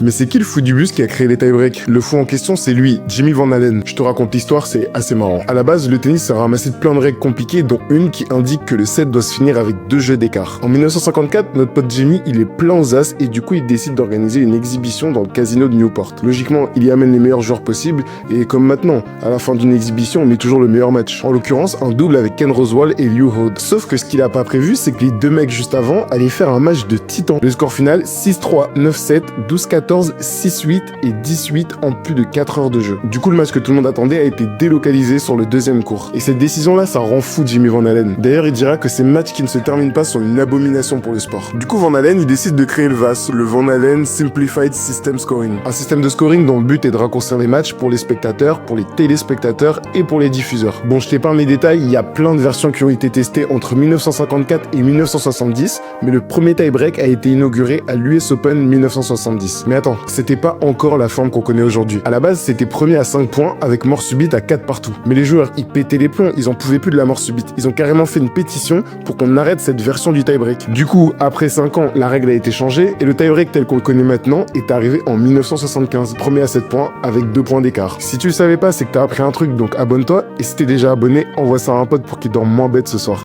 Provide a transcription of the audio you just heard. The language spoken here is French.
Mais c'est qui le fou du bus qui a créé les tie-breaks? Le fou en question, c'est lui, Jimmy Van Allen. Je te raconte l'histoire, c'est assez marrant. À la base, le tennis s'est ramassé de plein de règles compliquées, dont une qui indique que le set doit se finir avec 2 jeux d'écart. En 1954, notre pote Jimmy, il est plein aux as et du coup, il décide d'organiser une exhibition dans le casino de Newport. Logiquement, il y amène les meilleurs joueurs possibles et comme maintenant, à la fin d'une exhibition, on met toujours le meilleur match. En l'occurrence, un double avec Ken Rosewall et Lew Hode. Sauf que ce qu'il a pas prévu, c'est que les deux mecs juste avant allaient faire un match de titan. Le score final, 6-3, 9-7, 12-14, 6-8 et 18 en plus de 4 heures de jeu. Du coup, le match que tout le monde attendait a été délocalisé sur le deuxième court. Et cette décision-là, ça rend fou Jimmy Van Allen. D'ailleurs, il dira que ces matchs qui ne se terminent pas sont une abomination pour le sport. Du coup, Van Allen, il décide de créer le VAS, le Van Allen Simplified System Scoring. Un système de scoring dont le but est de raccourcir les matchs pour les spectateurs, pour les téléspectateurs et pour les diffuseurs. Bon, je t'épargne les détails, il y a plein de versions qui ont été testées entre 1954 et 1970, mais le premier tie-break a été inauguré à l'US Open 1970. Mais attends, c'était pas encore la forme qu'on connaît aujourd'hui. À la base, c'était premier à 5 points avec mort subite à 4 partout. Mais les joueurs, ils pétaient les plombs, ils en pouvaient plus de la mort subite. Ils ont carrément fait une pétition pour qu'on arrête cette version du tie-break. Du coup, après 5 ans, la règle a été changée et le tie-break tel qu'on le connaît maintenant est arrivé en 1975. Premier à 7 points avec 2 points d'écart. Si tu le savais pas, c'est que t'as appris un truc, donc abonne-toi. Et si t'es déjà abonné, envoie ça à un pote pour qu'il dorme moins bête ce soir.